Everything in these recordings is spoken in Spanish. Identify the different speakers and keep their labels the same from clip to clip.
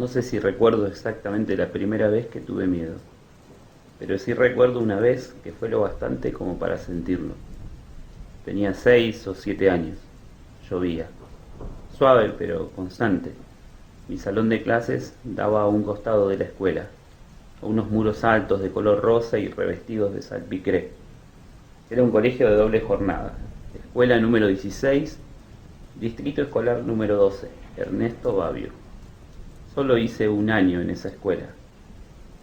Speaker 1: No sé si recuerdo exactamente la primera vez que tuve miedo, pero sí recuerdo una vez que fue lo bastante como para sentirlo. Tenía 6 o 7 años. Llovía. Suave pero constante. Mi salón de clases daba a un costado de la escuela, a unos muros altos de color rosa y revestidos de salpicré. Era un colegio de doble jornada. Escuela número 16, distrito escolar número 12, Ernesto Babio. Solo hice un año en esa escuela,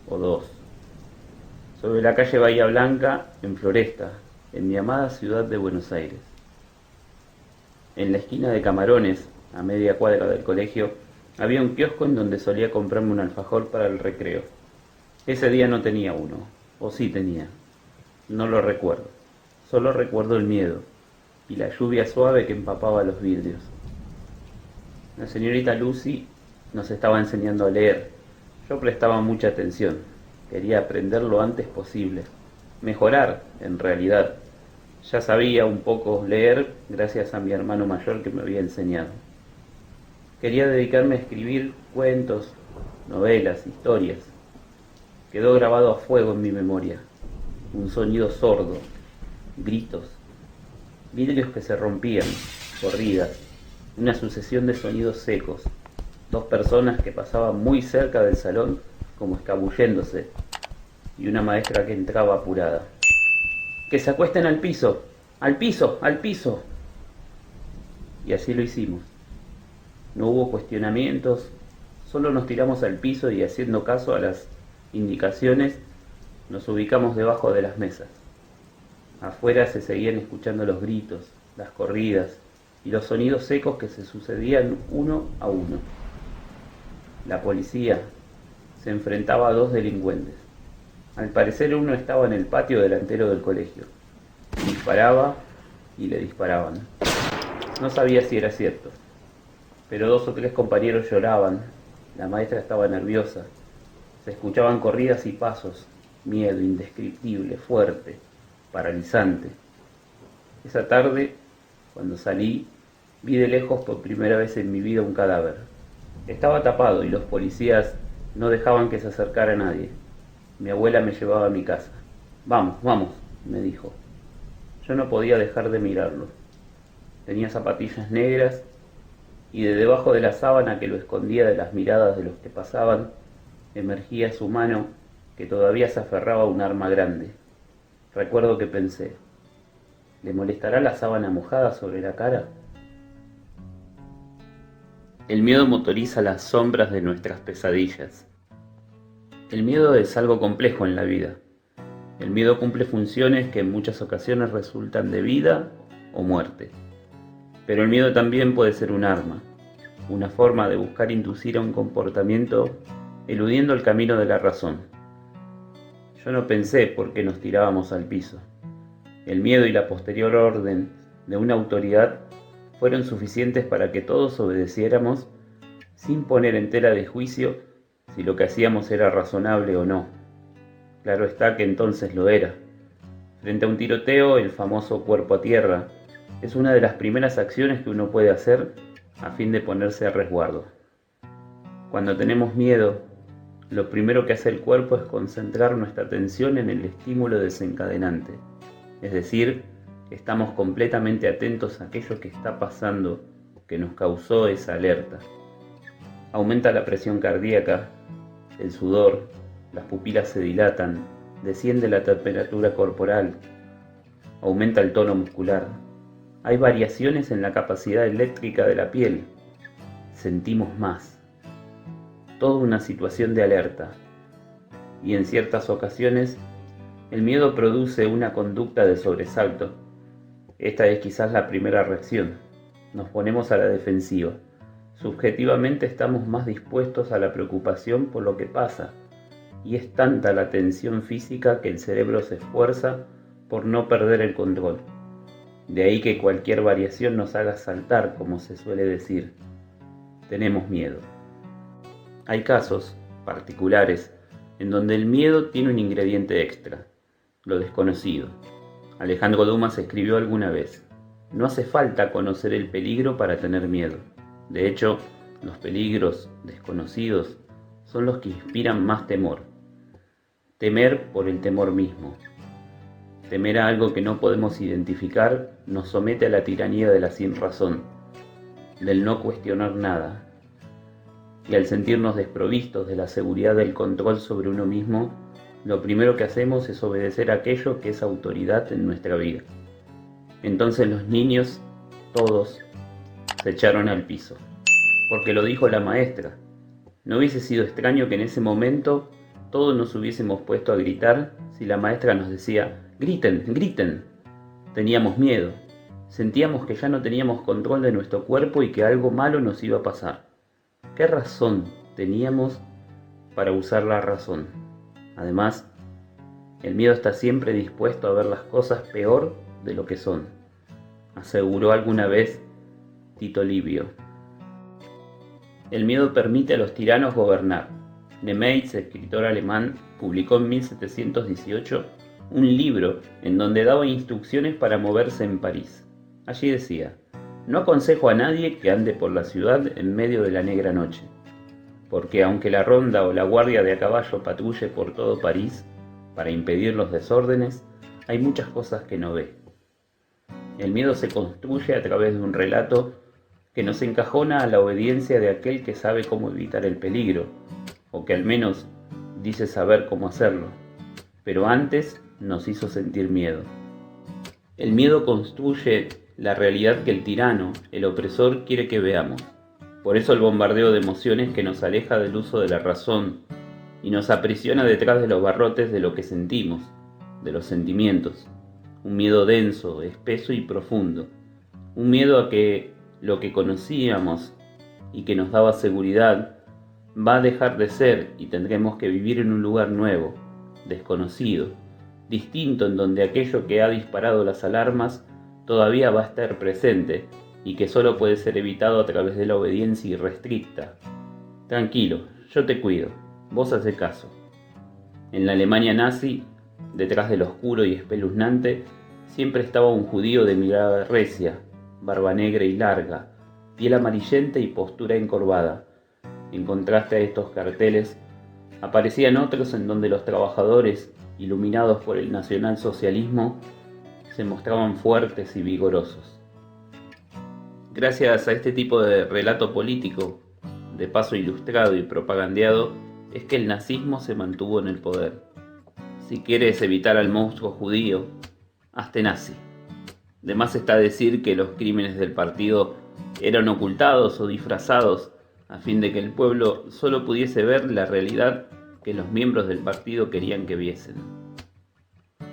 Speaker 1: o dos. Sobre la calle Bahía Blanca, en Floresta, en mi amada ciudad de Buenos Aires. En la esquina de Camarones, a media cuadra del colegio, había un kiosco en donde solía comprarme un alfajor para el recreo. Ese día no tenía uno, o sí tenía, no lo recuerdo. Solo recuerdo el miedo y la lluvia suave que empapaba los vidrios. La señorita Lucy nos estaba enseñando a leer. Yo prestaba mucha atención. Quería aprender lo antes posible. Mejorar, en realidad. Ya sabía un poco leer gracias a mi hermano mayor que me había enseñado. Quería dedicarme a escribir cuentos, novelas, historias. Quedó grabado a fuego en mi memoria. Un sonido sordo, gritos, vidrios que se rompían, corridas, una sucesión de sonidos secos, dos personas que pasaban muy cerca del salón como escabulléndose, y una maestra que entraba apurada. ¡Que se acuesten al piso! ¡Al piso! ¡Al piso! Y así lo hicimos. No hubo cuestionamientos, solo nos tiramos al piso y, haciendo caso a las indicaciones, nos ubicamos debajo de las mesas. Afuera se seguían escuchando los gritos, las corridas y los sonidos secos que se sucedían uno a uno. La policía se enfrentaba a dos delincuentes. Al parecer uno estaba en el patio delantero del colegio. Disparaba y le disparaban. No sabía si era cierto, pero 2 o 3 compañeros lloraban. La maestra estaba nerviosa. Se escuchaban corridas y pasos. Miedo indescriptible, fuerte, paralizante. Esa tarde, cuando salí, vi de lejos por primera vez en mi vida un cadáver. Estaba tapado y los policías no dejaban que se acercara a nadie. Mi abuela me llevaba a mi casa. Vamos, vamos, me dijo. Yo no podía dejar de mirarlo. Tenía zapatillas negras y de debajo de la sábana que lo escondía de las miradas de los que pasaban, emergía su mano que todavía se aferraba a un arma grande. Recuerdo que pensé, ¿le molestará la sábana mojada sobre la cara? El miedo motoriza las sombras de nuestras pesadillas. El miedo es algo complejo en la vida. El miedo cumple funciones que en muchas ocasiones resultan de vida o muerte. Pero el miedo también puede ser un arma, una forma de buscar inducir a un comportamiento eludiendo el camino de la razón. Yo no pensé por qué nos tirábamos al piso. El miedo y la posterior orden de una autoridad fueron suficientes para que todos obedeciéramos sin poner en tela de juicio si lo que hacíamos era razonable o no. Claro está que entonces lo era. Frente a un tiroteo, el famoso cuerpo a tierra es una de las primeras acciones que uno puede hacer a fin de ponerse a resguardo. Cuando tenemos miedo, lo primero que hace el cuerpo es concentrar nuestra atención en el estímulo desencadenante, es decir, estamos completamente atentos a aquello que está pasando, que nos causó esa alerta. Aumenta la presión cardíaca, el sudor, las pupilas se dilatan, desciende la temperatura corporal, aumenta el tono muscular. Hay variaciones en la capacidad eléctrica de la piel, sentimos más. Toda una situación de alerta, y en ciertas ocasiones el miedo produce una conducta de sobresalto. Esta es quizás la primera reacción. Nos ponemos a la defensiva. Subjetivamente estamos más dispuestos a la preocupación por lo que pasa, y es tanta la tensión física que el cerebro se esfuerza por no perder el control. De ahí que cualquier variación nos haga saltar, como se suele decir. Tenemos miedo. Hay casos particulares en donde el miedo tiene un ingrediente extra, lo desconocido. Alejandro Dumas escribió alguna vez, no hace falta conocer el peligro para tener miedo. De hecho, los peligros desconocidos son los que inspiran más temor. Temer por el temor mismo. Temer a algo que no podemos identificar nos somete a la tiranía de la sinrazón, del no cuestionar nada. Y al sentirnos desprovistos de la seguridad del control sobre uno mismo, lo primero que hacemos es obedecer aquello que es autoridad en nuestra vida. Entonces los niños, todos, se echaron al piso, porque lo dijo la maestra. No hubiese sido extraño que en ese momento todos nos hubiésemos puesto a gritar si la maestra nos decía: griten, griten. Teníamos miedo, sentíamos que ya no teníamos control de nuestro cuerpo y que algo malo nos iba a pasar. ¿Qué razón teníamos para usar la razón? Además, el miedo está siempre dispuesto a ver las cosas peor de lo que son, aseguró alguna vez Tito Livio. El miedo permite a los tiranos gobernar. Nemeitz, escritor alemán, publicó en 1718 un libro en donde daba instrucciones para moverse en París. Allí decía: no aconsejo a nadie que ande por la ciudad en medio de la negra noche, porque aunque la ronda o la guardia de a caballo patrulle por todo París para impedir los desórdenes, hay muchas cosas que no ve. El miedo se construye a través de un relato que nos encajona a la obediencia de aquel que sabe cómo evitar el peligro, o que al menos dice saber cómo hacerlo, pero antes nos hizo sentir miedo. El miedo construye la realidad que el tirano, el opresor, quiere que veamos. Por eso el bombardeo de emociones que nos aleja del uso de la razón y nos aprisiona detrás de los barrotes de lo que sentimos, de los sentimientos. Un miedo denso, espeso y profundo. Un miedo a que lo que conocíamos y que nos daba seguridad va a dejar de ser y tendremos que vivir en un lugar nuevo, desconocido, distinto, en donde aquello que ha disparado las alarmas todavía va a estar presente y que solo puede ser evitado a través de la obediencia irrestricta. Tranquilo, yo te cuido, vos hacé caso. En la Alemania nazi, detrás del oscuro y espeluznante, siempre estaba un judío de mirada recia, barba negra y larga, piel amarillenta y postura encorvada. En contraste a estos carteles, aparecían otros en donde los trabajadores, iluminados por el nacionalsocialismo, se mostraban fuertes y vigorosos. Gracias a este tipo de relato político, de paso ilustrado y propagandeado, es que el nazismo se mantuvo en el poder. Si quieres evitar al monstruo judío, hazte nazi. De más está decir que los crímenes del partido eran ocultados o disfrazados a fin de que el pueblo solo pudiese ver la realidad que los miembros del partido querían que viesen.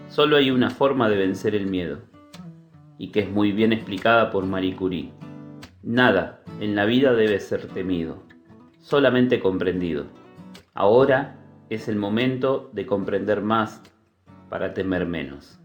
Speaker 1: Solo hay una forma de vencer el miedo, y que es muy bien explicada por Marie Curie. Nada en la vida debe ser temido, solamente comprendido. Ahora es el momento de comprender más para temer menos.